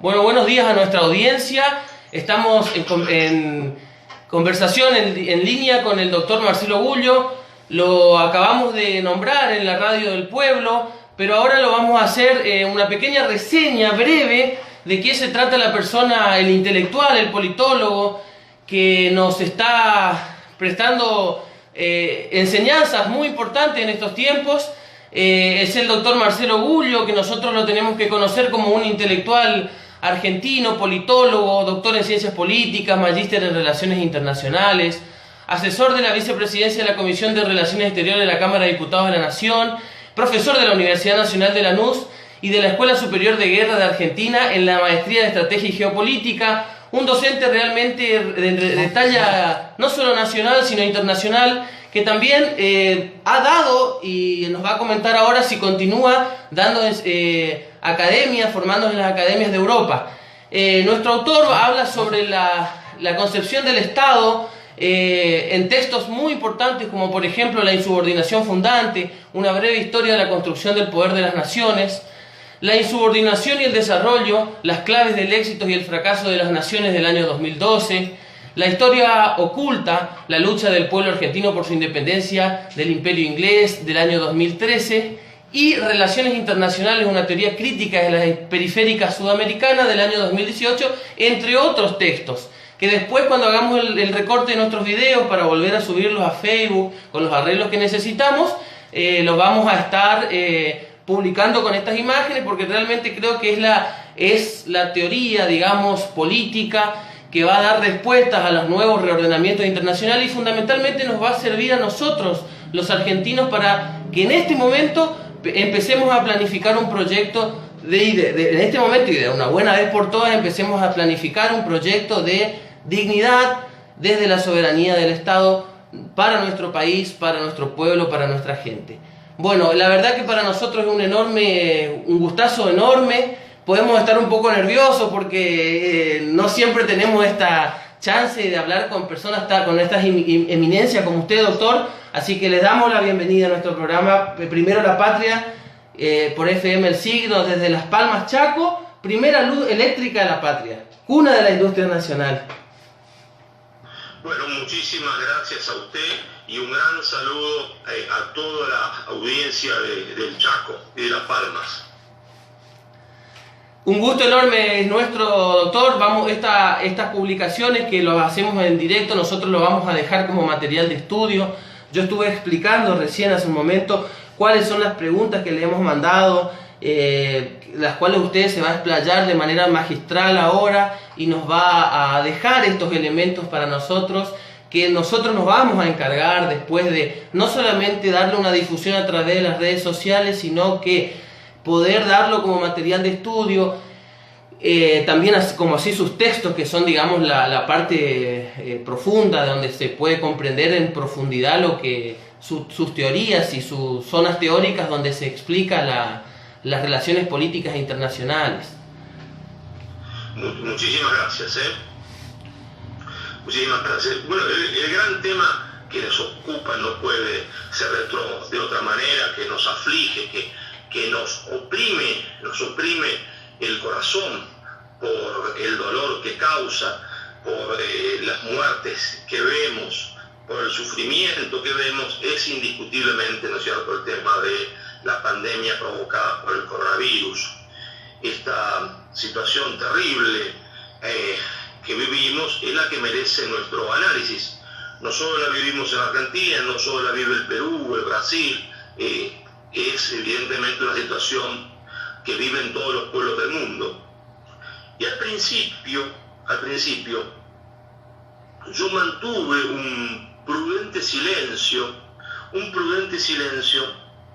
Bueno, buenos días a nuestra audiencia. Estamos en conversación en línea con el doctor Marcelo Gullo. Lo acabamos de nombrar en la radio del pueblo, pero ahora lo vamos a hacer una pequeña reseña breve de qué se trata la persona, el intelectual, el politólogo, que nos está prestando enseñanzas muy importantes en estos tiempos. Es el doctor Marcelo Gullo, que nosotros lo tenemos que conocer como un intelectual argentino, politólogo, doctor en ciencias políticas, magíster en relaciones internacionales, asesor de la vicepresidencia de la Comisión de Relaciones Exteriores de la Cámara de Diputados de la Nación, profesor de la Universidad Nacional de Lanús y de la Escuela Superior de Guerra de Argentina en la Maestría de Estrategia y Geopolítica, un docente realmente de talla no solo nacional sino internacional, que también ha dado y nos va a comentar ahora si continúa dando academias, formándose en las academias de Europa. Nuestro autor habla sobre la concepción del Estado en textos muy importantes como por ejemplo La insubordinación fundante, una breve historia de la construcción del poder de las naciones, La insubordinación y el desarrollo, las claves del éxito y el fracaso de las naciones del año 2012, La historia oculta, la lucha del pueblo argentino por su independencia del Imperio Inglés del año 2013 y Relaciones internacionales, una teoría crítica de la periférica sudamericana del año 2018, entre otros textos, que después cuando hagamos el recorte de nuestros videos para volver a subirlos a Facebook con los arreglos que necesitamos, los vamos a estar publicando con estas imágenes, porque realmente creo que es la teoría, digamos, política que va a dar respuestas a los nuevos reordenamientos internacionales y fundamentalmente nos va a servir a nosotros, los argentinos, para que en este momento empecemos a planificar un proyecto en este momento y de una buena vez por todas empecemos a planificar un proyecto de dignidad desde la soberanía del Estado para nuestro país, para nuestro pueblo, para nuestra gente. Bueno, la verdad que para nosotros es un gustazo enorme. Podemos estar un poco nerviosos porque no siempre tenemos esta chance de hablar con personas con estas eminencias como usted, doctor. Así que les damos la bienvenida a nuestro programa Primero la Patria, por FM El Signo, desde Las Palmas, Chaco, primera luz eléctrica de la patria, cuna de la industria nacional. Bueno, muchísimas gracias a usted y un gran saludo a toda la audiencia del Chaco y de Las Palmas. Un gusto enorme es nuestro, doctor. Estas publicaciones que lo hacemos en directo, nosotros lo vamos a dejar como material de estudio. Yo estuve explicando recién hace un momento cuáles son las preguntas que le hemos mandado, las cuales usted se va a explayar de manera magistral ahora y nos va a dejar estos elementos para nosotros, que nosotros nos vamos a encargar después de no solamente darle una difusión a través de las redes sociales, sino que poder darlo como material de estudio, también como así sus textos, que son, digamos, la parte profunda, de donde se puede comprender en profundidad sus teorías y sus zonas teóricas donde se explica las relaciones políticas internacionales. Muchísimas gracias. Muchísimas gracias. Bueno, el gran tema que nos ocupa no puede ser de otra manera, que nos aflige, que nos oprime el corazón por el dolor que causa, por las muertes que vemos, por el sufrimiento que vemos, es indiscutiblemente, ¿no es cierto?, el tema de la pandemia provocada por el coronavirus. Esta situación terrible que vivimos es la que merece nuestro análisis. No solo la vivimos en Argentina, no solo la vive el Perú, el Brasil, es evidentemente una situación que viven todos los pueblos del mundo. Y al principio yo mantuve un prudente silencio,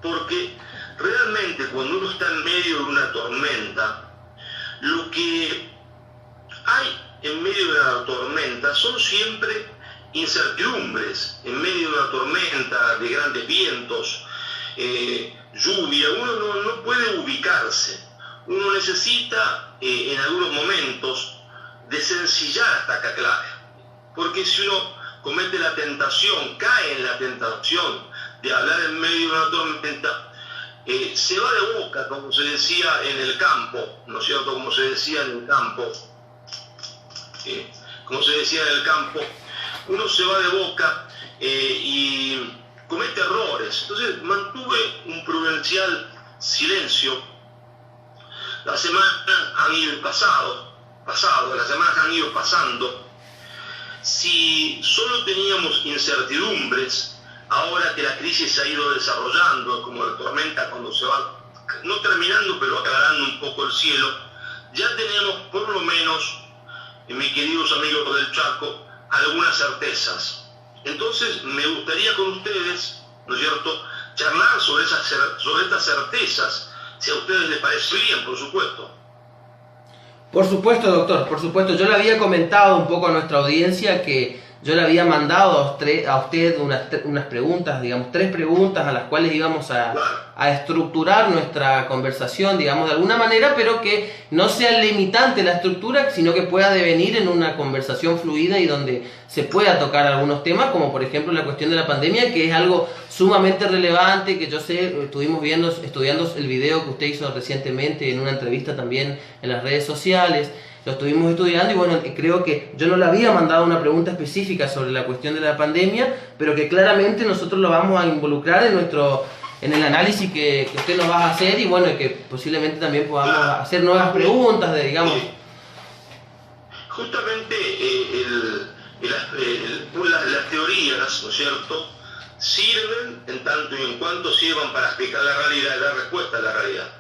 porque realmente cuando uno está en medio de una tormenta, lo que hay en medio de la tormenta son siempre incertidumbres. En medio de una tormenta de grandes vientos, lluvia, uno no puede ubicarse. Uno necesita en algunos momentos desencillar hasta acá, claro, porque si uno comete la tentación, cae en la tentación de hablar en medio de una tormenta, se va de boca, como se decía en el campo, ¿no es cierto? Como se decía en el campo, uno se va de boca y comete errores. Entonces mantuve un prudencial silencio. Las semanas han ido las semanas han ido pasando. Si solo teníamos incertidumbres, ahora que la crisis se ha ido desarrollando como la tormenta cuando se va, no terminando, pero aclarando un poco el cielo, ya tenemos por lo menos, mis queridos amigos del Chaco, algunas certezas. Entonces me gustaría con ustedes, ¿no es cierto?, charlar sobre estas certezas, si a ustedes les parece bien, por supuesto. Por supuesto, doctor, por supuesto. Yo le había comentado un poco a nuestra audiencia que yo le había mandado a usted unas preguntas, digamos, 3 preguntas a las cuales íbamos a estructurar nuestra conversación, digamos, de alguna manera, pero que no sea limitante la estructura, sino que pueda devenir en una conversación fluida y donde se pueda tocar algunos temas, como por ejemplo la cuestión de la pandemia, que es algo sumamente relevante, que yo sé, estuvimos estudiando el video que usted hizo recientemente en una entrevista también en las redes sociales. Lo estuvimos estudiando y bueno, creo que yo no le había mandado una pregunta específica sobre la cuestión de la pandemia, pero que claramente nosotros lo vamos a involucrar en el análisis que usted nos va a hacer y bueno, y que posiblemente también podamos hacer nuevas preguntas digamos. Justamente las teorías, ¿no es cierto?, sirven en tanto y en cuanto sirvan para explicar la realidad y dar respuesta a la realidad.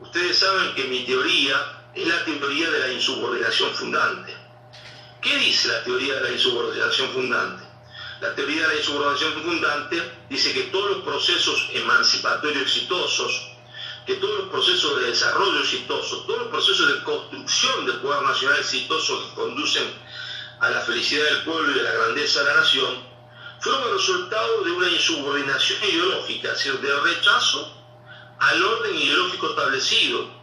Ustedes saben que mi teoría es la teoría de la insubordinación fundante. ¿Qué dice la teoría de la insubordinación fundante? La teoría de la insubordinación fundante dice que todos los procesos emancipatorios exitosos, que todos los procesos de desarrollo exitosos, todos los procesos de construcción del poder nacional exitoso que conducen a la felicidad del pueblo y a la grandeza de la nación, fueron el resultado de una insubordinación ideológica, es decir, del rechazo al orden ideológico establecido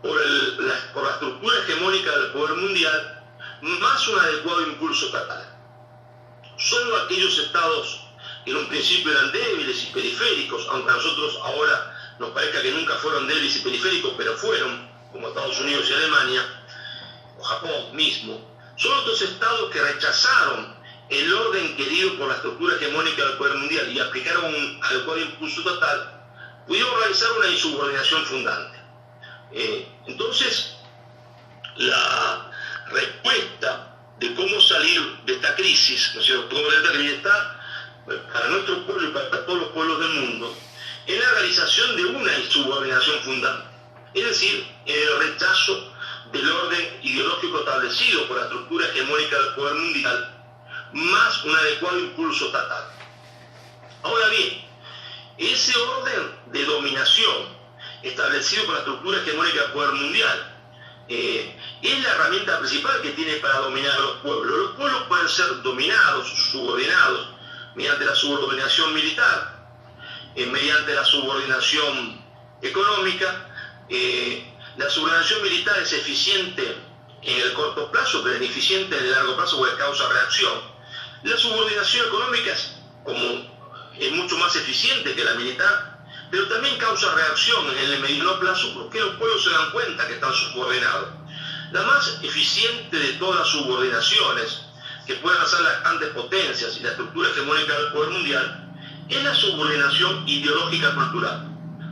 por la estructura hegemónica del poder mundial, más un adecuado impulso estatal. Solo aquellos estados que en un principio eran débiles y periféricos, aunque a nosotros ahora nos parezca que nunca fueron débiles y periféricos, pero fueron, como Estados Unidos y Alemania, o Japón mismo, solo estos estados que rechazaron el orden querido por la estructura hegemónica del poder mundial y aplicaron un adecuado impulso estatal, pudieron realizar una insubordinación fundante. Entonces, la respuesta de cómo salir de esta crisis, ¿no es cierto?, cómo salir de esta crisis está para nuestro pueblo y para todos los pueblos del mundo, en la realización de una insubordinación fundante, es decir, en el rechazo del orden ideológico establecido por la estructura hegemónica del poder mundial, más un adecuado impulso estatal. Ahora bien, ese orden de dominación establecido por la estructura hegemónica del poder mundial es la herramienta principal que tiene para dominar a los pueblos. Los pueblos pueden ser dominados, subordinados, mediante la subordinación militar, mediante la subordinación económica. La subordinación militar es eficiente en el corto plazo, pero ineficiente en el largo plazo porque causa reacción. La subordinación económica es mucho más eficiente que la militar, pero también causa reacción en el mediano plazo porque los pueblos se dan cuenta que están subordinados. La más eficiente de todas las subordinaciones que pueden hacer las grandes potencias y la estructura hegemónica del poder mundial es la subordinación ideológica cultural,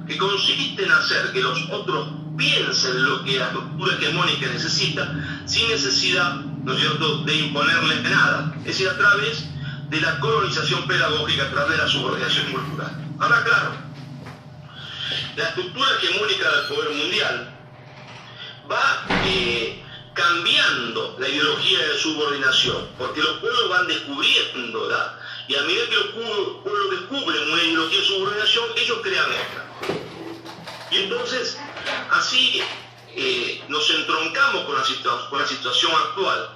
que consiste en hacer que los otros piensen lo que la estructura hegemónica necesita sin necesidad, ¿no es cierto?, de imponerle nada, es decir, a través de la colonización pedagógica, a través de la subordinación cultural. Ahora, claro, la estructura hegemónica del poder mundial va cambiando la ideología de subordinación, porque los pueblos van descubriéndola, y a medida que los pueblos descubren una ideología de subordinación, ellos crean otra. Y entonces, así nos entroncamos con la situación actual.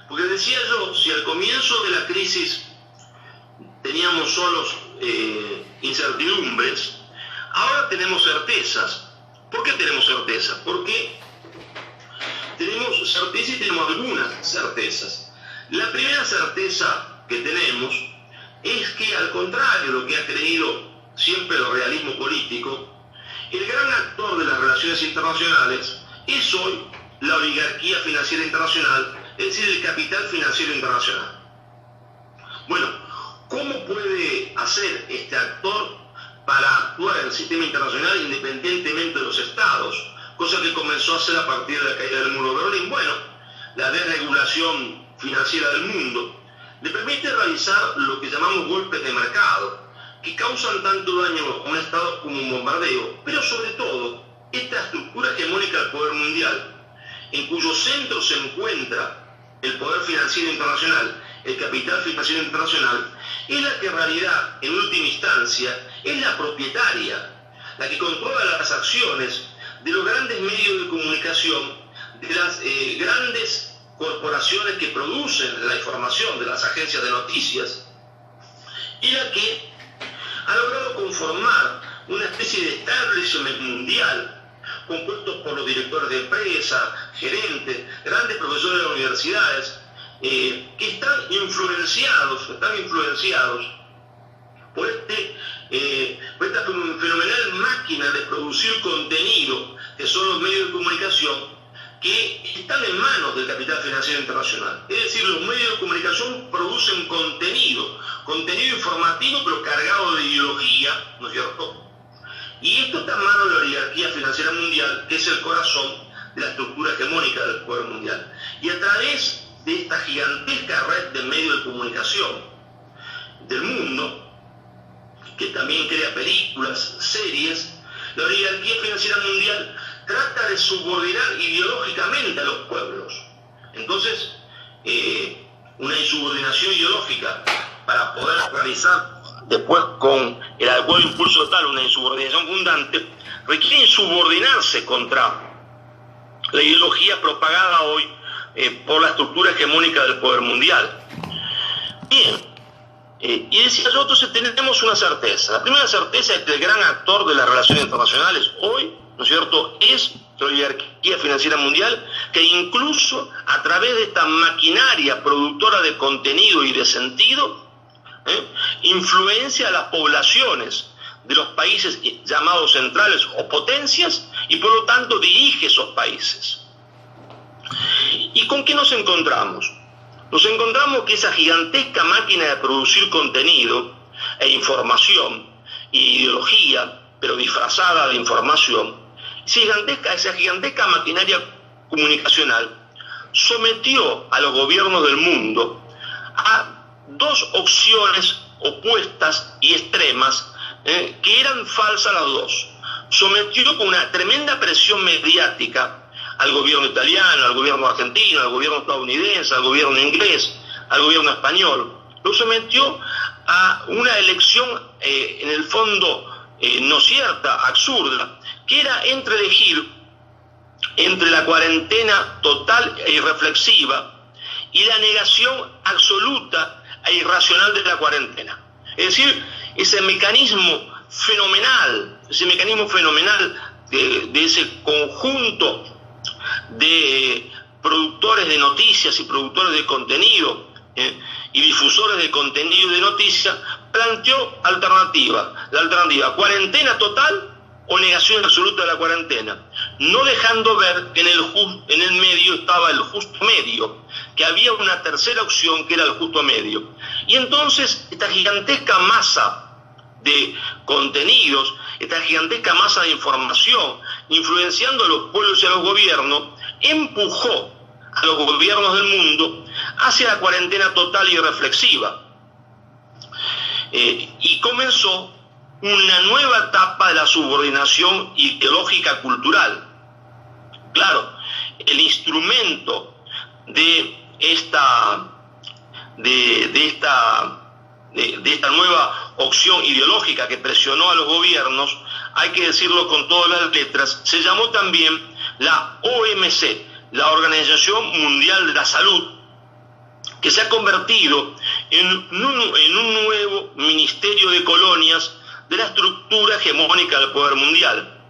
Porque decía yo, si al comienzo de la crisis teníamos solos incertidumbres, ahora tenemos certezas. ¿Por qué tenemos certezas? Porque tenemos certeza y tenemos algunas certezas. La primera certeza que tenemos es que, al contrario de lo que ha creído siempre el realismo político, El gran actor de las relaciones internacionales es hoy la oligarquía financiera internacional, es decir, el capital financiero internacional. Bueno, ¿cómo puede hacer este actor para actuar en el sistema internacional independientemente de los estados? Cosa que comenzó a hacer a partir de la caída del muro de Berlín. Bueno, la desregulación financiera del mundo le permite realizar lo que llamamos golpes de mercado, que causan tanto daño a un estado como un bombardeo, pero sobre todo esta estructura hegemónica del poder mundial, en cuyo centro se encuentra el poder financiero internacional, el capital financiero internacional, es la que en realidad, en última instancia, es la propietaria, la que controla las acciones de los grandes medios de comunicación, de las grandes corporaciones que producen la información, de las agencias de noticias, y la que ha logrado conformar una especie de establishment mundial compuesto por los directores de empresa, gerentes, grandes profesores de las universidades, que están influenciados por esta fenomenal máquina de producir contenido, que son los medios de comunicación, que están en manos del capital financiero internacional. Es decir, los medios de comunicación producen contenido informativo, pero cargado de ideología, ¿no es cierto? Y esto está en manos de la oligarquía financiera mundial, que es el corazón de la estructura hegemónica del poder mundial. Y a través de esta gigantesca red de medios de comunicación del mundo, que también crea películas, series, la oligarquía financiera mundial trata de subordinar ideológicamente a los pueblos. Entonces, una insubordinación ideológica para poder realizar después con el adecuado impulso total una insubordinación fundante, requiere subordinarse contra la ideología propagada hoy por la estructura hegemónica del poder mundial. Bien, y decía yo, entonces tenemos una certeza. La primera certeza es que el gran actor de las relaciones internacionales hoy, ¿no es cierto?, es la oligarquía financiera mundial, que incluso a través de esta maquinaria productora de contenido y de sentido, influencia a las poblaciones de los países llamados centrales o potencias, y por lo tanto dirige esos países. ¿Y con qué nos encontramos? Nos encontramos que esa gigantesca máquina de producir contenido e información e ideología, pero disfrazada de información, esa gigantesca maquinaria comunicacional sometió a los gobiernos del mundo a dos opciones opuestas y extremas, que eran falsas las dos. Sometió con una tremenda presión mediática al gobierno italiano, al gobierno argentino, al gobierno estadounidense, al gobierno inglés, al gobierno español. Lo sometió a una elección, en el fondo, no cierta, absurda, que era elegir entre la cuarentena total e irreflexiva y la negación absoluta e irracional de la cuarentena. Es decir, ese mecanismo fenomenal de ese conjunto de productores de noticias y productores de contenido y difusores de contenido y de noticias, planteó la alternativa cuarentena total o negación absoluta de la cuarentena, no dejando ver que en el medio estaba el justo medio, que había una tercera opción que era el justo medio. Y entonces esta gigantesca masa de contenidos, esta gigantesca masa de información, influenciando a los pueblos y a los gobiernos, empujó a los gobiernos del mundo hacia la cuarentena total y reflexiva. Y comenzó una nueva etapa de la subordinación ideológica cultural. Claro, el instrumento de esta nueva opción ideológica que presionó a los gobiernos, hay que decirlo con todas las letras, se llamó también la OMC, la Organización Mundial de la Salud, que se ha convertido en un nuevo ministerio de colonias de la estructura hegemónica del poder mundial.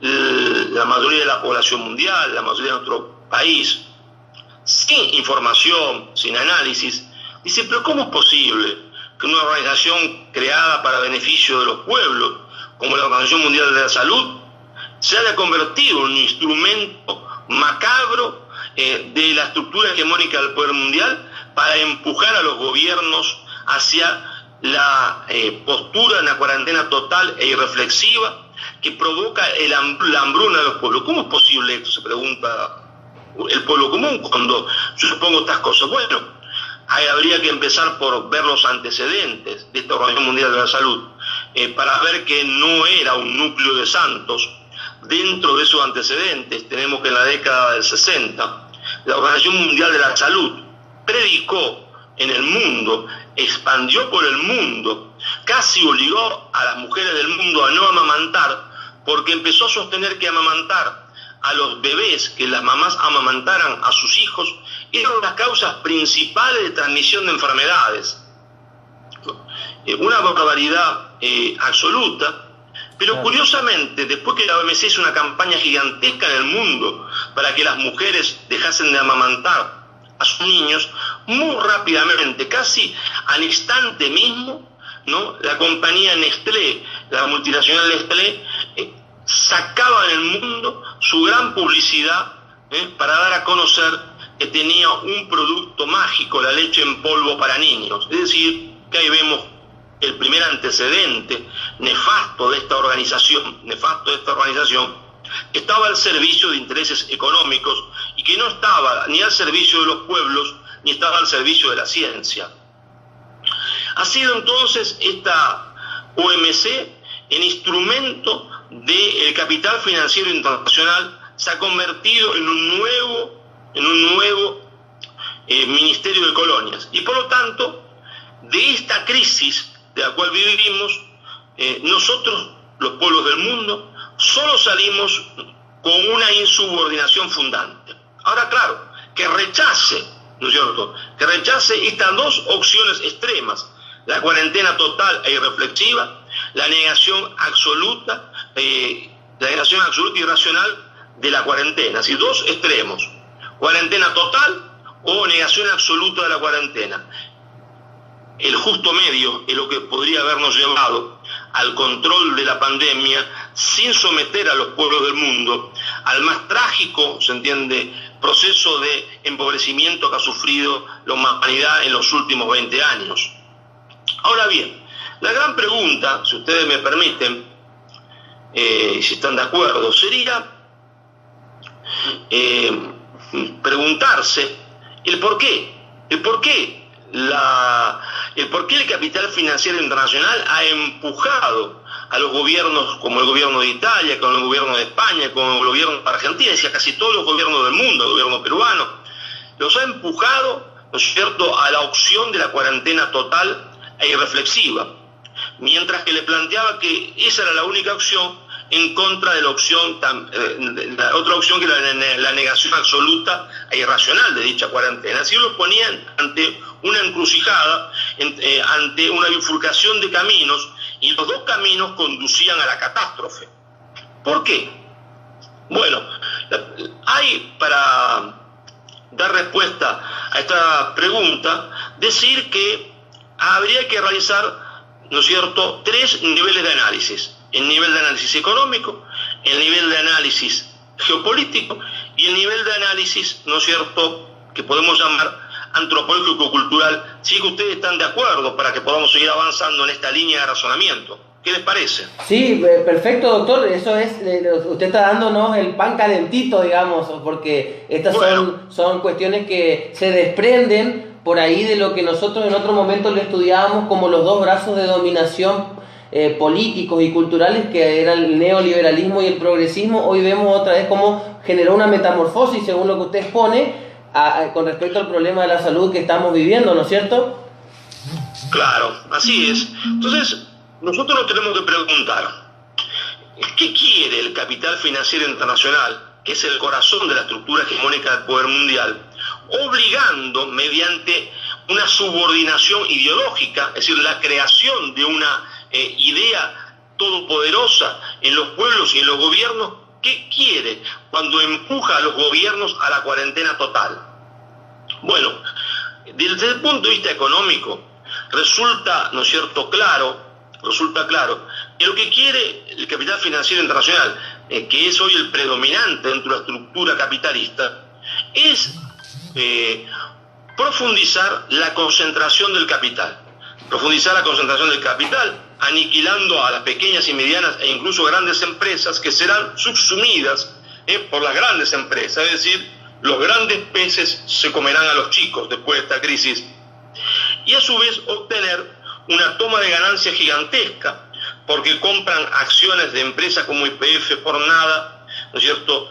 La mayoría de la población mundial, la mayoría de nuestro país, sin información, sin análisis, dice, pero ¿cómo es posible que una organización creada para beneficio de los pueblos como la Organización Mundial de la Salud, se haya convertido en un instrumento macabro de la estructura hegemónica del poder mundial para empujar a los gobiernos hacia la postura de una cuarentena total e irreflexiva que provoca la hambruna de los pueblos. ¿Cómo es posible esto?, se pregunta el pueblo común cuando yo supongo estas cosas. Bueno, habría que empezar por ver los antecedentes de esta Organización Mundial de la Salud para ver que no era un núcleo de santos. Dentro de esos antecedentes tenemos que en la década del 60 la Organización Mundial de la Salud predicó en el mundo, expandió por el mundo, casi obligó a las mujeres del mundo a no amamantar, porque empezó a sostener que amamantar a los bebés, que las mamás amamantaran a sus hijos, eran las causas principales de transmisión de enfermedades. Una barbaridad absoluta. Pero curiosamente, después que la OMS hizo una campaña gigantesca en el mundo para que las mujeres dejasen de amamantar a sus niños, muy rápidamente, casi al instante mismo, ¿no?, la compañía Nestlé, la multinacional Nestlé, sacaba en el mundo su gran publicidad para dar a conocer que tenía un producto mágico, la leche en polvo para niños. Es decir, que ahí vemos el primer antecedente nefasto de esta organización, que estaba al servicio de intereses económicos y que no estaba ni al servicio de los pueblos, ni estaba al servicio de la ciencia. Ha sido entonces esta OMC el instrumento del capital financiero internacional, se ha convertido en un nuevo ministerio de colonias. Y por lo tanto, de esta crisis de la cual vivimos, nosotros, los pueblos del mundo, solo salimos con una insubordinación fundante. Ahora, claro, que rechace, ¿no es cierto?, que rechace estas dos opciones extremas, la cuarentena total e irreflexiva, la negación absoluta y racional de la cuarentena. Así, dos extremos, cuarentena total o negación absoluta de la cuarentena. El justo medio es lo que podría habernos llevado al control de la pandemia sin someter a los pueblos del mundo al más trágico, se entiende, proceso de empobrecimiento que ha sufrido la humanidad en los últimos 20 años. Ahora bien, la gran pregunta, si ustedes me permiten, si están de acuerdo, sería preguntarse el por qué el capital financiero internacional ha empujado a los gobiernos como el gobierno de Italia, como el gobierno de España, como el gobierno de Argentina, y a casi todos los gobiernos del mundo, el gobierno peruano, los ha empujado, ¿no es cierto?, a la opción de la cuarentena total e irreflexiva, mientras que le planteaba que esa era la única opción en contra de la opción, la otra opción que era la negación absoluta e irracional de dicha cuarentena. Así los ponían ante una encrucijada, ante una bifurcación de caminos, y los dos caminos conducían a la catástrofe. ¿Por qué? Bueno, hay, para dar respuesta a esta pregunta, decir que habría que realizar, ¿no es cierto?, tres niveles de análisis: el nivel de análisis económico, el nivel de análisis geopolítico y el nivel de análisis, ¿no es cierto?, que podemos llamar antropológico-cultural, si es que ustedes están de acuerdo para que podamos seguir avanzando en esta línea de razonamiento. ¿Qué les parece? Sí, perfecto, doctor. Eso es, usted está dándonos el pan calentito, digamos, porque estas son cuestiones que se desprenden por ahí de lo que nosotros en otro momento le estudiábamos como los dos brazos de dominación políticos y culturales, que era el neoliberalismo y el progresismo. Hoy vemos otra vez cómo generó una metamorfosis, según lo que usted expone, con respecto al problema de la salud que estamos viviendo, ¿no es cierto? Claro, así es. Entonces, nosotros nos tenemos que preguntar, ¿qué quiere el capital financiero internacional, que es el corazón de la estructura hegemónica del poder mundial, obligando mediante una subordinación ideológica, es decir, la creación de una idea todopoderosa en los pueblos y en los gobiernos? ¿Qué quiere cuando empuja a los gobiernos a la cuarentena total? Bueno, desde el punto de vista económico, resulta, ¿no es cierto?, claro Y lo que quiere el capital financiero internacional, que es hoy el predominante dentro de la estructura capitalista, es profundizar la concentración del capital. Profundizar la concentración del capital, aniquilando a las pequeñas y medianas e incluso grandes empresas que serán subsumidas por las grandes empresas. Es decir, los grandes peces se comerán a los chicos después de esta crisis. Y a su vez obtener una toma de ganancia gigantesca, porque compran acciones de empresas como YPF por nada, ¿no es cierto?,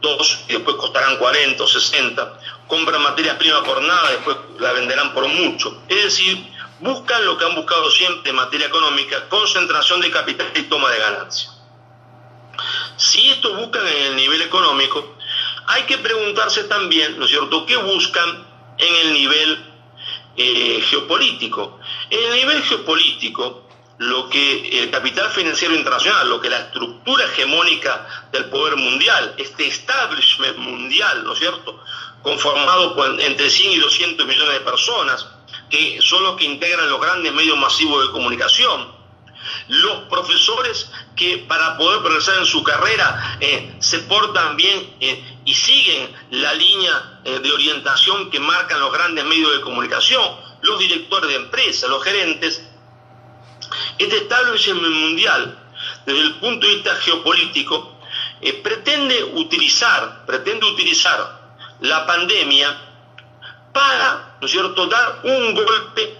2 y después costarán 40 o 60, compran materia prima por nada, después la venderán por mucho. Es decir, buscan lo que han buscado siempre en materia económica, concentración de capital y toma de ganancia. Si esto buscan en el nivel económico, hay que preguntarse también, ¿no es cierto?, qué buscan en el nivel geopolítico. En el nivel geopolítico, lo que el capital financiero internacional, lo que la estructura hegemónica del poder mundial, este establishment mundial, ¿no es cierto?, conformado por entre 100 y 200 millones de personas, que son los que integran los grandes medios masivos de comunicación, los profesores que para poder progresar en su carrera se portan bien y siguen la línea de orientación que marcan los grandes medios de comunicación, los directores de empresas, los gerentes. Este establishment mundial, desde el punto de vista geopolítico, pretende utilizar la pandemia para, ¿no es cierto?, dar un golpe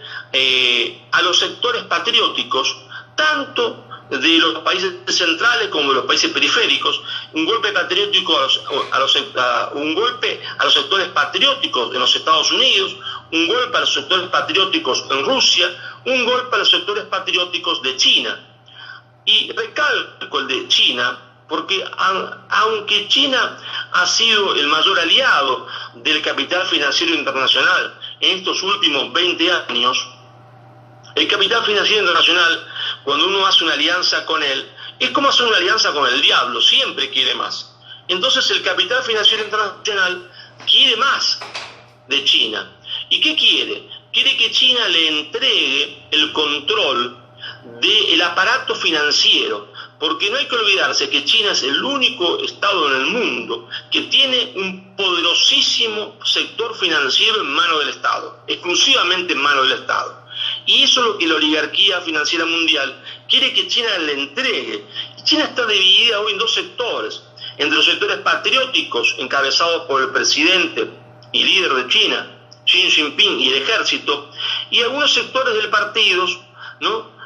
a los sectores patrióticos, tanto de los países centrales como de los países periféricos, un golpe patriótico un golpe a los sectores patrióticos en los Estados Unidos, un golpe a los sectores patrióticos en Rusia, un golpe a los sectores patrióticos de China. Y recalco el de China, porque aunque China ha sido el mayor aliado del capital financiero internacional en estos últimos 20 años, el capital financiero internacional, cuando uno hace una alianza con él, es como hacer una alianza con el diablo, siempre quiere más. Entonces el capital financiero internacional quiere más de China. ¿Y qué quiere? Quiere que China le entregue el control del aparato financiero, porque no hay que olvidarse que China es el único estado en el mundo que tiene un poderosísimo sector financiero en manos del Estado, exclusivamente en manos del Estado. Y eso es lo que la oligarquía financiera mundial quiere que China le entregue. China está dividida hoy en dos sectores, entre los sectores patrióticos encabezados por el presidente y líder de China, Xi Jinping, y el ejército, y algunos sectores del partidos, ¿no?,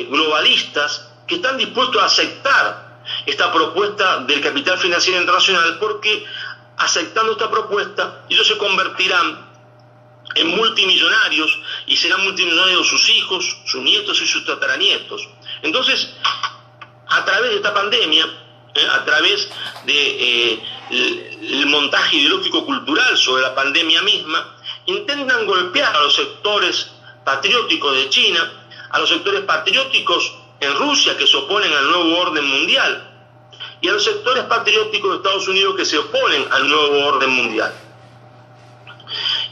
globalistas, que están dispuestos a aceptar esta propuesta del capital financiero internacional, porque aceptando esta propuesta ellos se convertirán en multimillonarios y serán multimillonarios sus hijos, sus nietos y sus tataranietos. Entonces, a través de esta pandemia, a través de el montaje ideológico cultural sobre la pandemia misma, intentan golpear a los sectores patrióticos de China, a los sectores patrióticos en Rusia que se oponen al nuevo orden mundial, y a los sectores patrióticos de Estados Unidos que se oponen al nuevo orden mundial.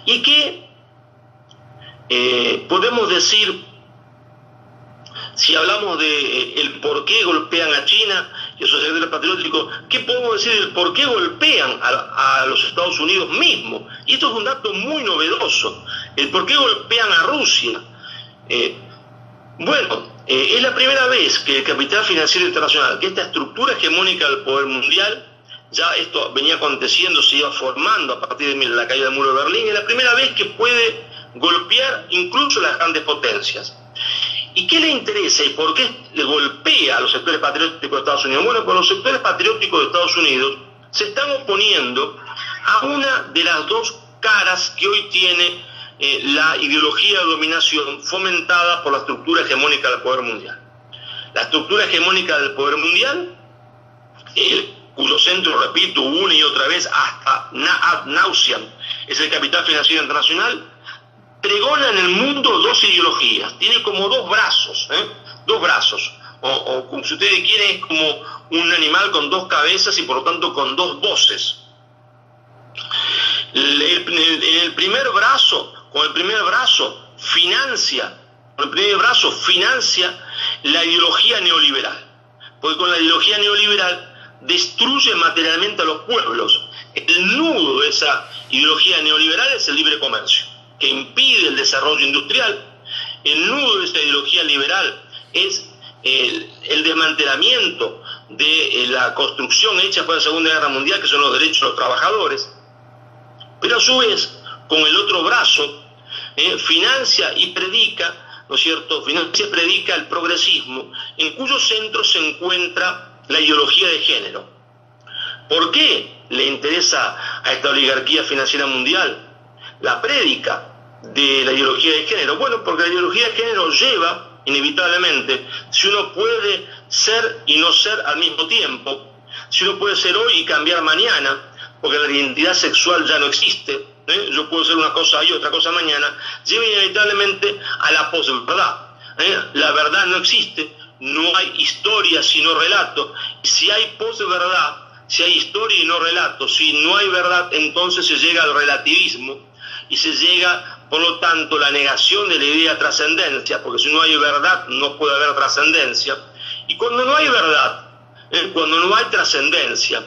Y que podemos decir, si hablamos de el por qué golpean a China y a esos sectores patrióticos, ¿qué podemos decir del por qué golpean a los Estados Unidos mismos? Y esto es un dato muy novedoso, el por qué golpean a Rusia. Es la primera vez que el capital financiero internacional, que esta estructura hegemónica del poder mundial, ya esto venía aconteciendo, se iba formando a partir de la caída del muro de Berlín, es la primera vez que puede golpear incluso las grandes potencias. ¿Y qué le interesa y por qué le golpea a los sectores patrióticos de Estados Unidos? Bueno, pues los sectores patrióticos de Estados Unidos se están oponiendo a una de las dos caras que hoy tiene la ideología de dominación fomentada por la estructura hegemónica del poder mundial. La estructura hegemónica del poder mundial, cuyo centro, repito, una y otra vez hasta ad nauseam, es el capital financiero internacional, pregona en el mundo dos ideologías, tiene como dos brazos, o como si ustedes quieren, es como un animal con dos cabezas y por lo tanto con dos voces. Con el primer brazo financia la ideología neoliberal, porque con la ideología neoliberal destruye materialmente a los pueblos. El nudo de esa ideología neoliberal es el libre comercio, que impide el desarrollo industrial. El nudo de esta ideología liberal es el desmantelamiento de la construcción hecha por la Segunda Guerra Mundial, que son los derechos de los trabajadores, pero a su vez, con el otro brazo, financia y predica, ¿no es cierto?, financia y predica el progresismo, en cuyo centro se encuentra la ideología de género. ¿Por qué le interesa a esta oligarquía financiera mundial la prédica de la ideología de género? Bueno, porque la ideología de género lleva, inevitablemente, si uno puede ser y no ser al mismo tiempo, si uno puede ser hoy y cambiar mañana, porque la identidad sexual ya no existe, yo puedo ser una cosa hoy y otra cosa mañana, lleva inevitablemente a la posverdad. La verdad no existe, no hay historia sino relato, y si hay posverdad, si hay historia y no relato, si no hay verdad, entonces se llega al relativismo y se llega, por lo tanto, la negación de la idea de trascendencia, porque si no hay verdad no puede haber trascendencia. Y cuando no hay verdad, cuando no hay trascendencia,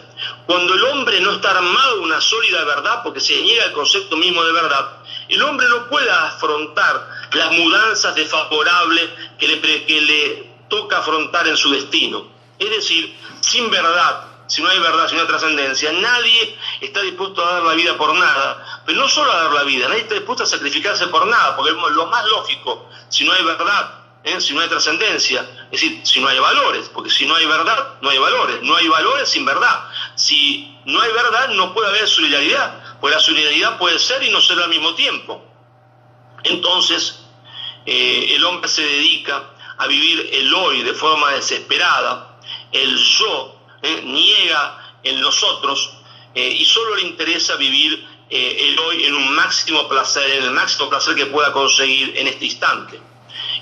cuando el hombre no está armado de una sólida verdad, porque se niega el concepto mismo de verdad, el hombre no puede afrontar las mudanzas desfavorables que le toca afrontar en su destino. Es decir, sin verdad, si no hay verdad, si no hay trascendencia, nadie está dispuesto a dar la vida por nada, pero no solo a dar la vida, nadie está dispuesto a sacrificarse por nada, porque lo más lógico, si no hay verdad, si no hay trascendencia, es decir, si no hay valores, porque si no hay verdad, no hay valores, no hay valores sin verdad. Si no hay verdad, no puede haber solidaridad, porque la solidaridad puede ser y no ser al mismo tiempo. Entonces, el hombre se dedica a vivir el hoy de forma desesperada, el yo, niega el nosotros, y solo le interesa vivir el hoy en un máximo placer, en el máximo placer que pueda conseguir en este instante.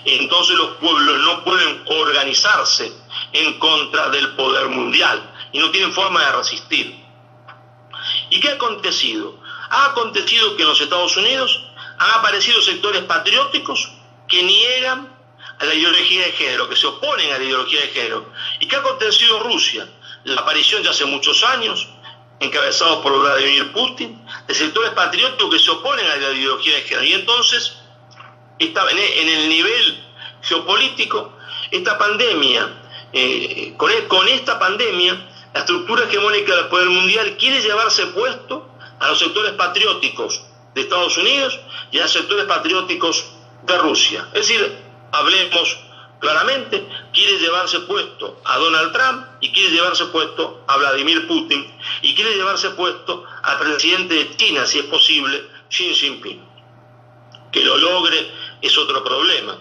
Entonces los pueblos no pueden organizarse en contra del poder mundial y no tienen forma de resistir. ¿Y qué ha acontecido? Ha acontecido que en los Estados Unidos han aparecido sectores patrióticos que niegan a la ideología de género, que se oponen a la ideología de género. ¿Y qué ha acontecido en Rusia? La aparición ya hace muchos años, encabezados por Vladimir Putin, de sectores patrióticos que se oponen a la ideología de género. Y entonces, en el nivel geopolítico, esta pandemia, con esta pandemia, la estructura hegemónica del poder mundial quiere llevarse puesto a los sectores patrióticos de Estados Unidos y a los sectores patrióticos de Rusia. Es decir, hablemos claramente, quiere llevarse puesto a Donald Trump y quiere llevarse puesto a Vladimir Putin y quiere llevarse puesto al presidente de China, si es posible, Xi Jinping. Que lo logre es otro problema.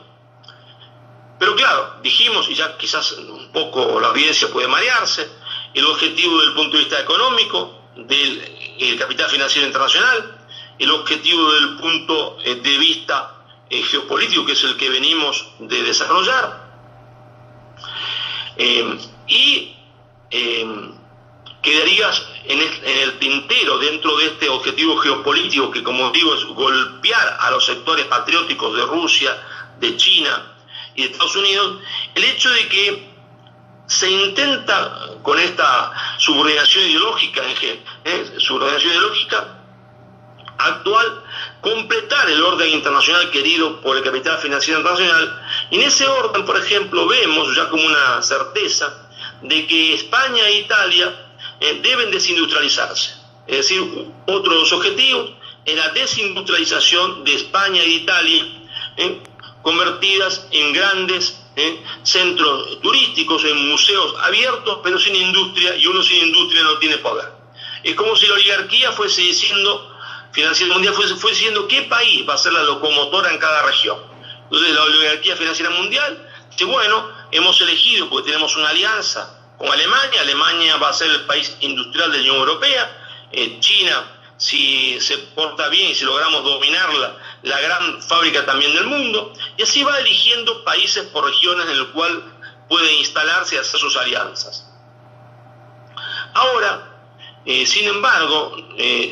Pero claro, dijimos, y ya quizás un poco la audiencia puede marearse, el objetivo del punto de vista económico del capital financiero internacional, el objetivo del punto de vista geopolítico, que es el que venimos de desarrollar, quedaría en el tintero, dentro de este objetivo geopolítico que, como digo, es golpear a los sectores patrióticos de Rusia, de China y de Estados Unidos, el hecho de que se intenta con esta subordinación ideológica actual, completar el orden internacional querido por el capital financiero internacional. Y en ese orden, por ejemplo, vemos ya como una certeza de que España e Italia deben desindustrializarse. Es decir, otro de los objetivos es la desindustrialización de España e Italia, convertidas en grandes centros turísticos, en museos abiertos, pero sin industria, y uno sin industria no tiene poder. Es como si la oligarquía fuese diciendo, financiera mundial fuese diciendo qué país va a ser la locomotora en cada región. Entonces la oligarquía financiera mundial dice, bueno, hemos elegido, porque tenemos una alianza con Alemania, Alemania va a ser el país industrial de la Unión Europea, China, si se porta bien y si logramos dominarla, la gran fábrica también del mundo, y así va eligiendo países por regiones en el cual puede instalarse y hacer sus alianzas. Ahora, sin embargo,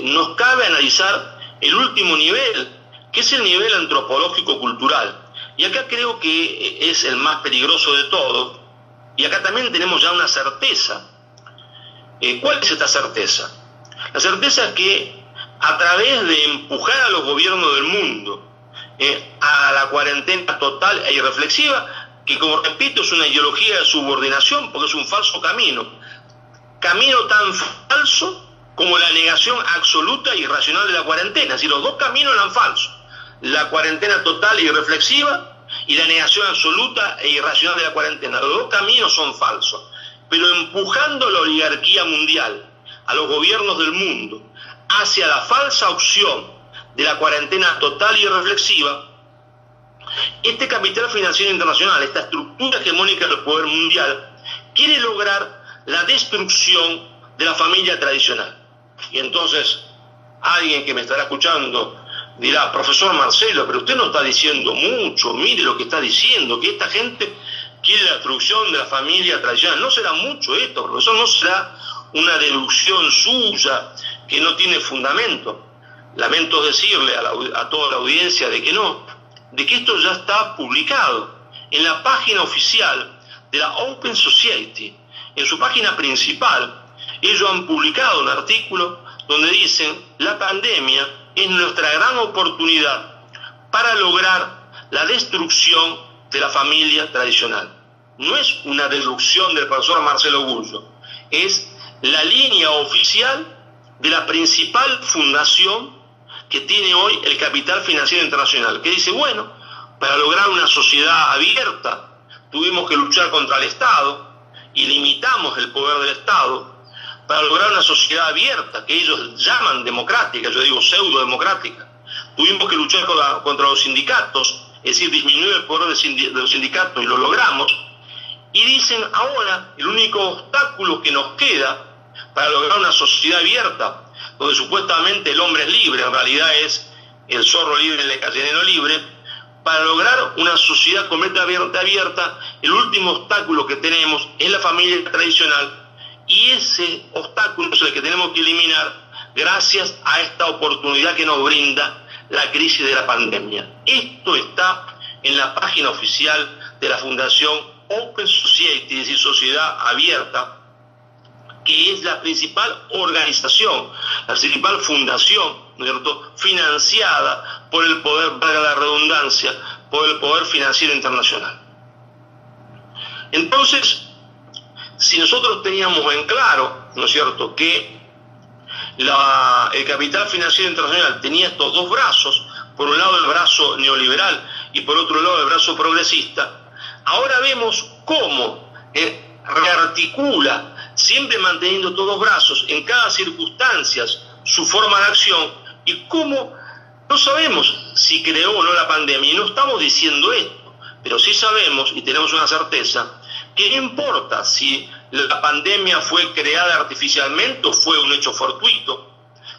nos cabe analizar el último nivel, que es el nivel antropológico-cultural. Y acá creo que es el más peligroso de todo, y acá también tenemos ya una certeza. ¿Cuál es esta certeza? La certeza es que a través de empujar a los gobiernos del mundo a la cuarentena total e irreflexiva, que como repito es una ideología de subordinación porque es un falso camino tan falso como la negación absoluta e irracional de la cuarentena. Si los dos caminos eran falsos, la cuarentena total e irreflexiva y la negación absoluta e irracional de la cuarentena, los dos caminos son falsos, pero empujando a la oligarquía mundial, a los gobiernos del mundo, hacia la falsa opción de la cuarentena total y irreflexiva, este capital financiero internacional, esta estructura hegemónica del poder mundial, quiere lograr la destrucción de la familia tradicional. Y entonces alguien que me estará escuchando dirá: profesor Marcelo, pero usted no está diciendo mucho, mire lo que está diciendo, que esta gente quiere la destrucción de la familia tradicional. No será mucho esto, profesor, no será una deducción suya que no tiene fundamento. Lamento decirle a toda la audiencia de que no, de que esto ya está publicado en la página oficial de la Open Society. En su página principal, ellos han publicado un artículo donde dicen: la pandemia es nuestra gran oportunidad para lograr la destrucción de la familia tradicional. No es una deducción del profesor Marcelo Gullo, es la línea oficial de la principal fundación que tiene hoy el capital financiero internacional, que dice: bueno, para lograr una sociedad abierta tuvimos que luchar contra el Estado y limitamos el poder del Estado. Para lograr una sociedad abierta, que ellos llaman democrática, yo digo pseudo-democrática, tuvimos que luchar contra los sindicatos, es decir, disminuir el poder de los sindicatos, y lo logramos. Y dicen: ahora el único obstáculo que nos queda para lograr una sociedad abierta, donde supuestamente el hombre es libre, en realidad es el zorro libre y el gallinero libre, para lograr una sociedad completamente abierta, el último obstáculo que tenemos es la familia tradicional, y ese obstáculo es el que tenemos que eliminar gracias a esta oportunidad que nos brinda la crisis de la pandemia. Esto está en la página oficial de la Fundación Open Society, es decir, Sociedad Abierta, que es la principal organización, la principal fundación, ¿no es cierto?, financiada por el poder, valga la redundancia, por el poder financiero internacional. Entonces, si nosotros teníamos en claro, ¿no es cierto?, que el capital financiero internacional tenía estos dos brazos, por un lado el brazo neoliberal y por otro lado el brazo progresista, ahora vemos cómo rearticula, siempre manteniendo todos los brazos, en cada circunstancia su forma de acción, y cómo no sabemos si creó o no la pandemia, y no estamos diciendo esto, pero sí sabemos y tenemos una certeza, que no importa si la pandemia fue creada artificialmente o fue un hecho fortuito,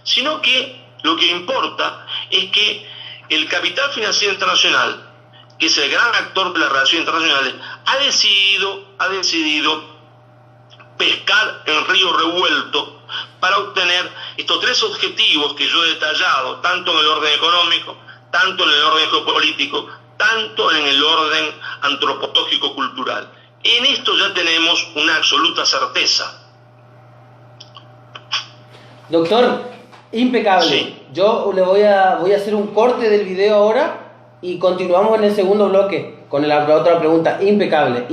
sino que lo que importa es que el capital financiero internacional, que es el gran actor de las relaciones internacionales, ha decidido pescar en río revuelto para obtener estos tres objetivos que yo he detallado, tanto en el orden económico, tanto en el orden geopolítico, tanto en el orden antropológico-cultural. En esto ya tenemos una absoluta certeza. Doctor, impecable. Sí. Yo le voy a hacer un corte del video ahora y continuamos en el segundo bloque con la otra pregunta. Impecable.